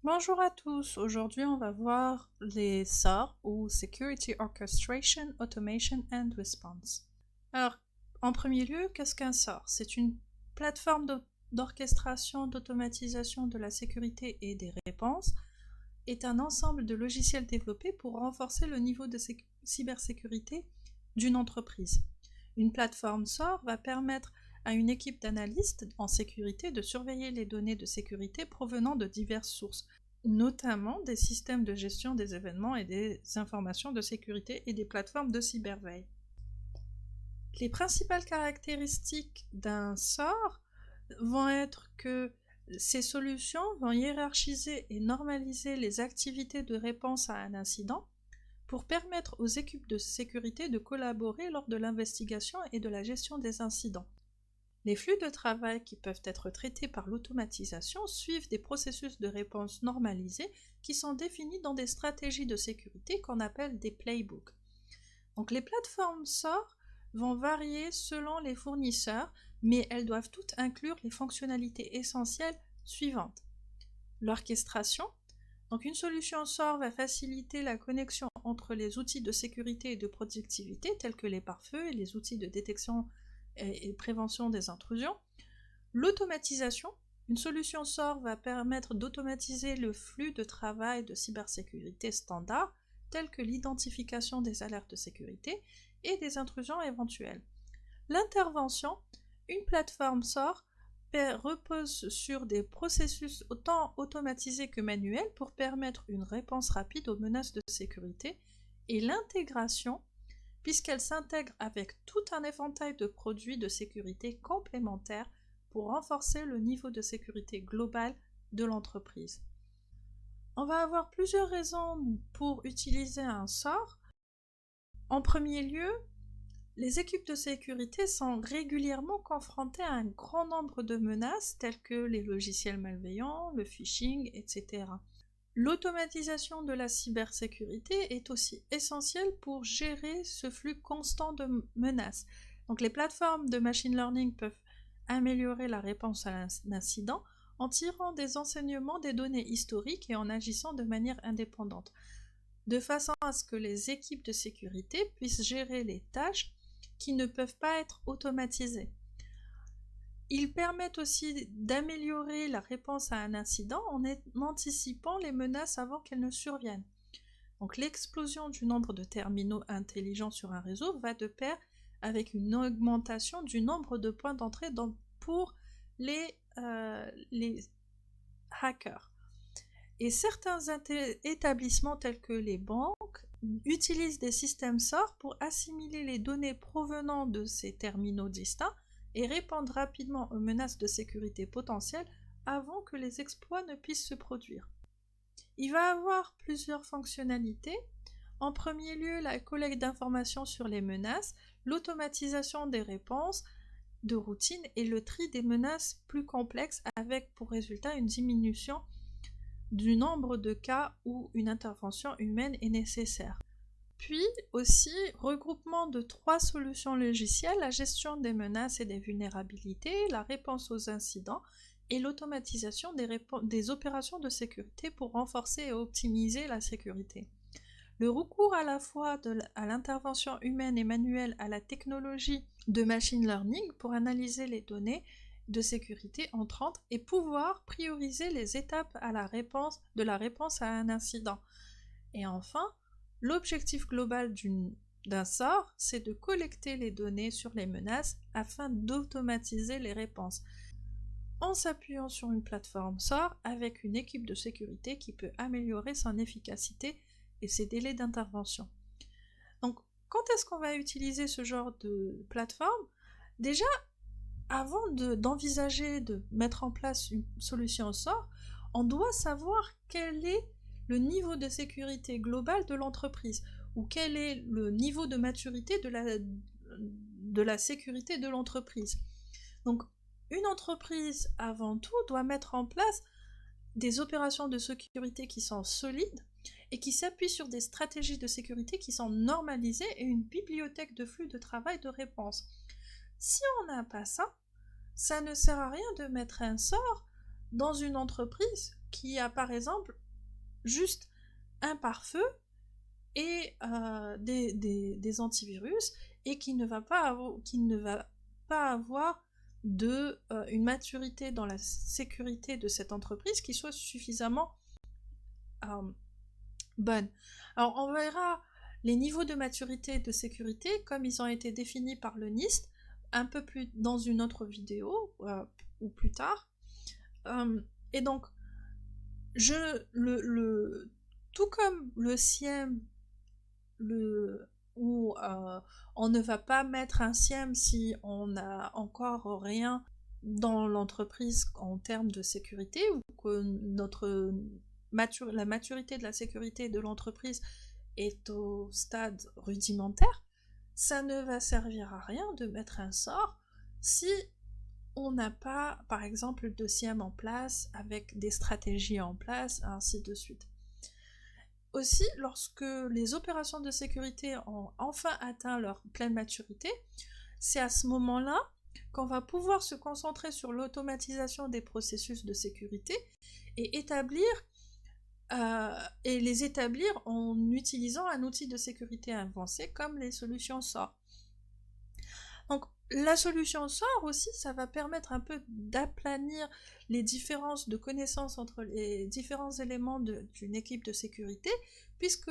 Bonjour à tous, aujourd'hui on va voir les SOR ou Security Orchestration, Automation and Response. Alors, en premier lieu, qu'est-ce qu'un SOR? C'est une plateforme d'orchestration, d'automatisation de la sécurité et des réponses, est un ensemble de logiciels développés pour renforcer le niveau de cybersécurité d'une entreprise. Une plateforme SOR va permettre à une équipe d'analystes en sécurité de surveiller les données de sécurité provenant de diverses sources, notamment des systèmes de gestion des événements et des informations de sécurité et des plateformes de cyberveille. Les principales caractéristiques d'un SOR vont être que ces solutions vont hiérarchiser et normaliser les activités de réponse à un incident pour permettre aux équipes de sécurité de collaborer lors de l'investigation et de la gestion des incidents. Les flux de travail qui peuvent être traités par l'automatisation suivent des processus de réponse normalisés qui sont définis dans des stratégies de sécurité qu'on appelle des playbooks. Donc les plateformes SOR vont varier selon les fournisseurs, mais elles doivent toutes inclure les fonctionnalités essentielles suivantes. L'orchestration. Donc une solution SOR va faciliter la connexion entre les outils de sécurité et de productivité tels que les pare-feux et les outils de détection et prévention des intrusions. L'automatisation. Une solution SOR va permettre d'automatiser le flux de travail de cybersécurité standard tels que l'identification des alertes de sécurité et des intrusions éventuelles. L'intervention. Une plateforme SOR repose sur des processus autant automatisés que manuels pour permettre une réponse rapide aux menaces de sécurité. Et l'intégration, puisqu'elle s'intègre avec tout un éventail de produits de sécurité complémentaires pour renforcer le niveau de sécurité global de l'entreprise. On va avoir plusieurs raisons pour utiliser un SOR. En premier lieu, les équipes de sécurité sont régulièrement confrontées à un grand nombre de menaces telles que les logiciels malveillants, le phishing, etc. L'automatisation de la cybersécurité est aussi essentielle pour gérer ce flux constant de menaces. Donc les plateformes de machine learning peuvent améliorer la réponse à l'incident en tirant des enseignements des données historiques et en agissant de manière indépendante, de façon à ce que les équipes de sécurité puissent gérer les tâches qui ne peuvent pas être automatisées. Ils permettent aussi d'améliorer la réponse à un incident en anticipant les menaces avant qu'elles ne surviennent. Donc l'explosion du nombre de terminaux intelligents sur un réseau va de pair avec une augmentation du nombre de points d'entrée pour les hackers. Et certains établissements tels que les banques utilisent des systèmes SOR pour assimiler les données provenant de ces terminaux distincts et répondre rapidement aux menaces de sécurité potentielles avant que les exploits ne puissent se produire. Il va avoir plusieurs fonctionnalités. En premier lieu, la collecte d'informations sur les menaces, l'automatisation des réponses de routine et le tri des menaces plus complexes avec pour résultat une diminution du nombre de cas où une intervention humaine est nécessaire. Puis aussi, regroupement de 3 solutions logicielles, la gestion des menaces et des vulnérabilités, la réponse aux incidents et l'automatisation des opérations de sécurité pour renforcer et optimiser la sécurité. Le recours à la fois à l'intervention humaine et manuelle à la technologie de machine learning pour analyser les données de sécurité entrantes et pouvoir prioriser les étapes de la réponse à un incident. Et enfin, l'objectif global d'un SOR, c'est de collecter les données sur les menaces afin d'automatiser les réponses, en s'appuyant sur une plateforme SOR avec une équipe de sécurité qui peut améliorer son efficacité et ses délais d'intervention. Donc, quand est-ce qu'on va utiliser ce genre de plateforme? Déjà, avant d'envisager de mettre en place une solution SOR, on doit savoir quel est le niveau de sécurité global de l'entreprise ou quel est le niveau de maturité de la sécurité de l'entreprise. Donc, une entreprise, avant tout, doit mettre en place des opérations de sécurité qui sont solides et qui s'appuient sur des stratégies de sécurité qui sont normalisées et une bibliothèque de flux de travail de réponse. Si on n'a pas ça, ça ne sert à rien de mettre un SOR dans une entreprise qui a par exemple juste un pare-feu et des antivirus et qui ne va pas avoir une maturité dans la sécurité de cette entreprise qui soit suffisamment bonne. Alors on verra les niveaux de maturité et de sécurité comme ils ont été définis par le NIST un peu plus dans une autre vidéo ou plus tard. Et donc tout comme le SIEM où on ne va pas mettre un SIEM si on n'a encore rien dans l'entreprise en termes de sécurité ou que la maturité de la sécurité de l'entreprise est au stade rudimentaire, ça ne va servir à rien de mettre un sort si on n'a pas, par exemple, de SIEM en place avec des stratégies en place, ainsi de suite. Aussi, lorsque les opérations de sécurité ont enfin atteint leur pleine maturité, c'est à ce moment-là qu'on va pouvoir se concentrer sur l'automatisation des processus de sécurité et les établir en utilisant un outil de sécurité avancé comme les solutions SOAR. Donc, la solution SOAR aussi, ça va permettre un peu d'aplanir les différences de connaissances entre les différents éléments d'une équipe de sécurité, puisque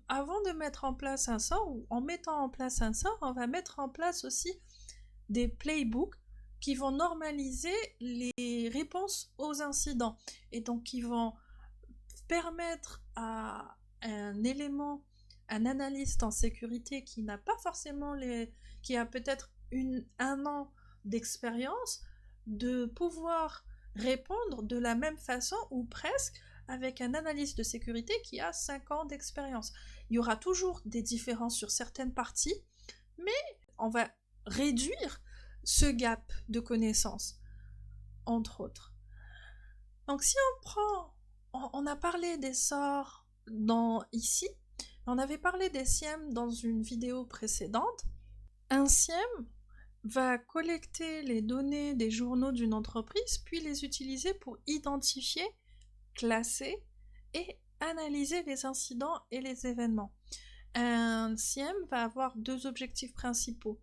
avant de mettre en place un SOAR, ou en mettant en place un SOAR, on va mettre en place aussi des playbooks qui vont normaliser les réponses aux incidents, et donc qui vont permettre à un analyste en sécurité qui n'a pas forcément qui a peut-être un an d'expérience, de pouvoir répondre de la même façon ou presque avec un analyste de sécurité qui a 5 ans d'expérience. Il y aura toujours des différences sur certaines parties, mais on va réduire ce gap de connaissances, entre autres. Donc si on a parlé des sorts ici, on avait parlé des SIEM dans une vidéo précédente. Un SIEM va collecter les données des journaux d'une entreprise, puis les utiliser pour identifier, classer et analyser les incidents et les événements. Un SIEM va avoir 2 objectifs principaux.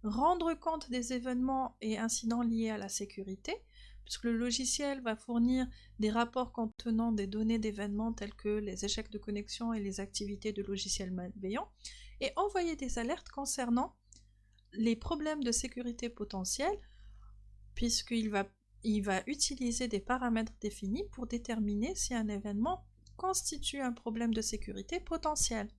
Rendre compte des événements et incidents liés à la sécurité, puisque le logiciel va fournir des rapports contenant des données d'événements tels que les échecs de connexion et les activités de logiciels malveillants, et envoyer des alertes concernant les problèmes de sécurité potentiels, puisqu'il va utiliser des paramètres définis pour déterminer si un événement constitue un problème de sécurité potentiel.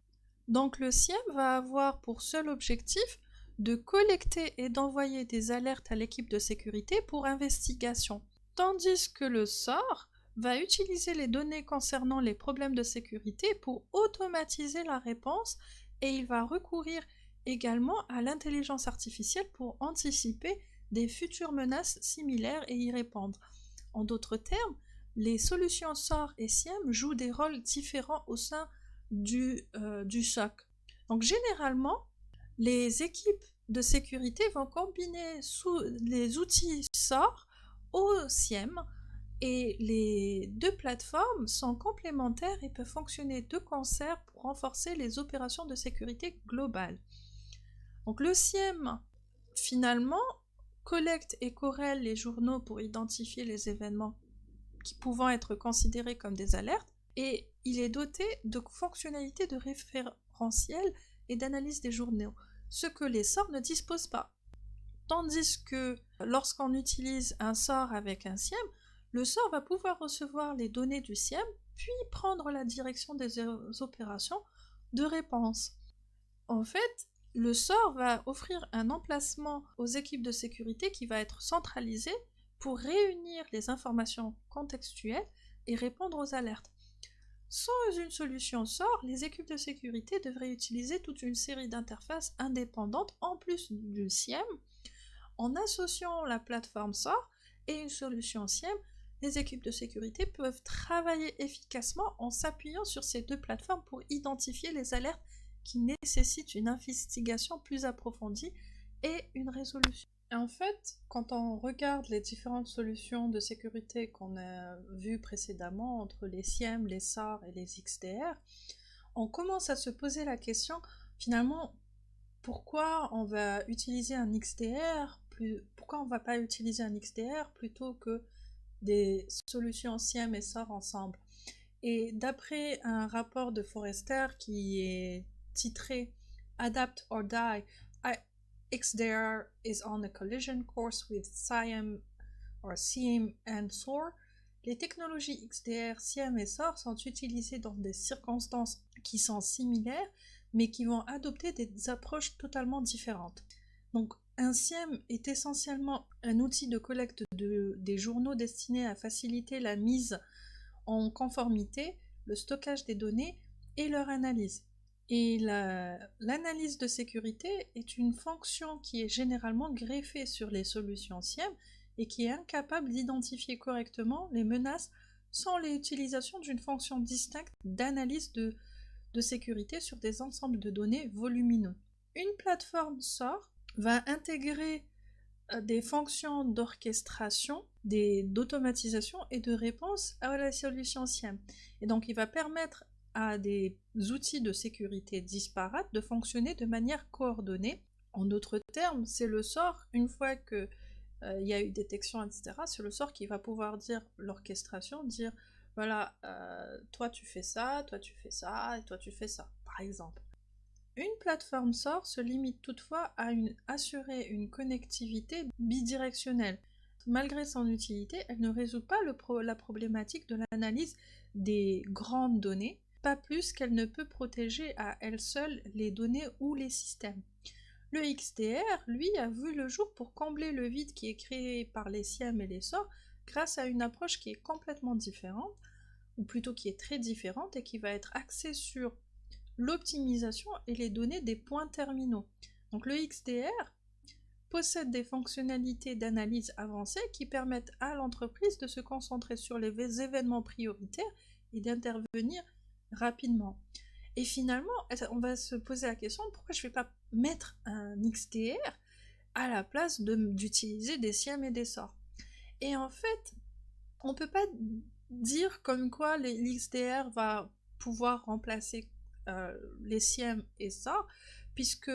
Donc le SIEM va avoir pour seul objectif de collecter et d'envoyer des alertes à l'équipe de sécurité pour investigation, tandis que le SOAR va utiliser les données concernant les problèmes de sécurité pour automatiser la réponse, et il va recourir également à l'intelligence artificielle pour anticiper des futures menaces similaires et y répondre. En d'autres termes, les solutions SOAR et SIEM jouent des rôles différents au sein du SOC. Donc généralement, les équipes de sécurité vont combiner les outils SOAR au SIEM, et les 2 plateformes sont complémentaires et peuvent fonctionner de concert pour renforcer les opérations de sécurité globales. Donc le SIEM, finalement, collecte et corrèle les journaux pour identifier les événements qui pouvant être considérés comme des alertes, et il est doté de fonctionnalités de référentiel et d'analyse des journaux, ce que les SOAR ne disposent pas. Tandis que lorsqu'on utilise un SOAR avec un SIEM, le SOAR va pouvoir recevoir les données du SIEM, puis prendre la direction des opérations de réponse. En fait, le SOAR va offrir un emplacement aux équipes de sécurité qui va être centralisé pour réunir les informations contextuelles et répondre aux alertes. Sans une solution SOAR, les équipes de sécurité devraient utiliser toute une série d'interfaces indépendantes en plus du SIEM. En associant la plateforme SOAR et une solution SIEM, les équipes de sécurité peuvent travailler efficacement en s'appuyant sur ces 2 plateformes pour identifier les alertes qui nécessitent une investigation plus approfondie et une résolution. En fait, quand on regarde les différentes solutions de sécurité qu'on a vues précédemment entre les SIEM, les SAR et les XDR, on commence à se poser la question, finalement, pourquoi on va utiliser un XDR pourquoi on va pas utiliser un XDR plutôt que des solutions SIEM et SAR ensemble? Et d'après un rapport de Forrester qui est titré Adapt or Die, XDR is on a collision course with SIEM or SIEM and SOAR, les technologies XDR, SIEM et SOAR sont utilisées dans des circonstances qui sont similaires, mais qui vont adopter des approches totalement différentes. Donc, un SIEM est essentiellement un outil de collecte des journaux destinés à faciliter la mise en conformité, le stockage des données et leur analyse. Et l'analyse de sécurité est une fonction qui est généralement greffée sur les solutions SIEM et qui est incapable d'identifier correctement les menaces sans l'utilisation d'une fonction distincte d'analyse de sécurité sur des ensembles de données volumineux. Une plateforme SOAR va intégrer des fonctions d'orchestration, d'automatisation et de réponse à la solution SIEM. Et donc il va permettre à des outils de sécurité disparates de fonctionner de manière coordonnée. En d'autres termes, c'est le SOAR, une fois que il y a eu détection, etc., c'est le SOAR qui va pouvoir dire l'orchestration, dire voilà, toi tu fais ça, toi tu fais ça, et toi tu fais ça, par exemple. Une plateforme SOAR se limite toutefois à assurer une connectivité bidirectionnelle. Malgré son utilité, elle ne résout pas la problématique de l'analyse des grandes données, pas plus qu'elle ne peut protéger à elle seule les données ou les systèmes. Le XDR, lui, a vu le jour pour combler le vide qui est créé par les SIEM et les SOAR grâce à une approche qui est complètement différente, ou plutôt qui est très différente et qui va être axée sur l'optimisation et les données des points terminaux. Donc le XDR possède des fonctionnalités d'analyse avancées qui permettent à l'entreprise de se concentrer sur les événements prioritaires et d'intervenir rapidement. Et finalement, on va se poser la question, pourquoi je ne vais pas mettre un XDR à la place d'utiliser des SIEM et des SOAR? Et en fait, on ne peut pas dire comme quoi l'XDR va pouvoir remplacer les SIEM et SOAR, puisque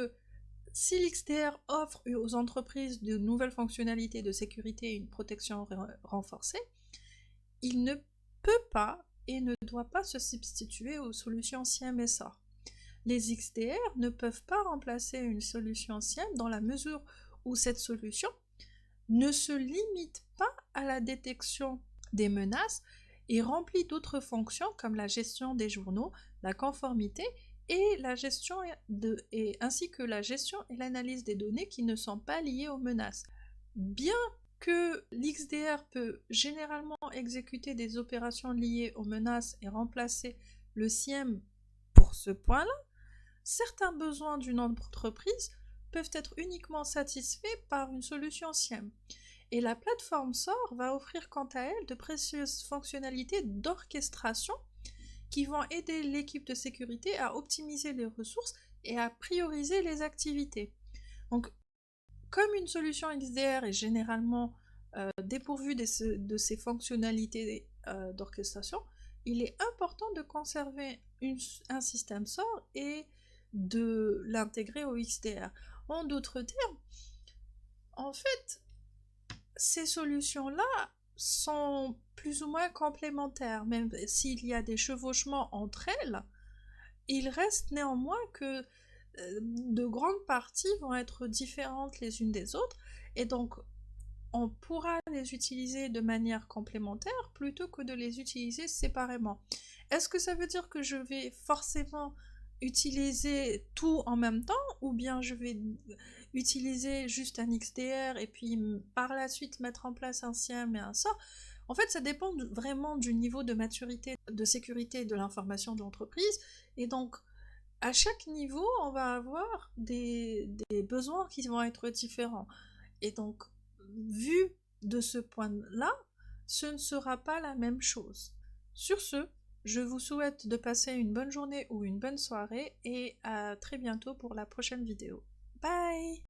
si l'XDR offre aux entreprises de nouvelles fonctionnalités de sécurité et une protection renforcée, il ne peut pas et ne doit pas se substituer aux solutions SIEM et SOAR. Les XDR ne peuvent pas remplacer une solution SIEM dans la mesure où cette solution ne se limite pas à la détection des menaces et remplit d'autres fonctions comme la gestion des journaux, la conformité et la gestion ainsi que la gestion et l'analyse des données qui ne sont pas liées aux menaces. Bien que l'XDR peut généralement exécuter des opérations liées aux menaces et remplacer le SIEM pour ce point-là, certains besoins d'une entreprise peuvent être uniquement satisfaits par une solution SIEM. Et la plateforme SOAR va offrir quant à elle de précieuses fonctionnalités d'orchestration qui vont aider l'équipe de sécurité à optimiser les ressources et à prioriser les activités. Donc, comme une solution XDR est généralement dépourvue de ces fonctionnalités d'orchestration, il est important de conserver un système SOAR et de l'intégrer au XDR. En d'autres termes, en fait, ces solutions-là sont plus ou moins complémentaires, même s'il y a des chevauchements entre elles, il reste néanmoins que de grandes parties vont être différentes les unes des autres, et donc on pourra les utiliser de manière complémentaire plutôt que de les utiliser séparément. Est-ce que ça veut dire que je vais forcément utiliser tout en même temps, ou bien je vais utiliser juste un XDR et puis par la suite mettre en place un SIEM et un SOAR? En fait, ça dépend vraiment du niveau de maturité, de sécurité de l'information de l'entreprise, et donc à chaque niveau, on va avoir des besoins qui vont être différents. Et donc, vu de ce point-là, ce ne sera pas la même chose. Sur ce, je vous souhaite de passer une bonne journée ou une bonne soirée et à très bientôt pour la prochaine vidéo. Bye!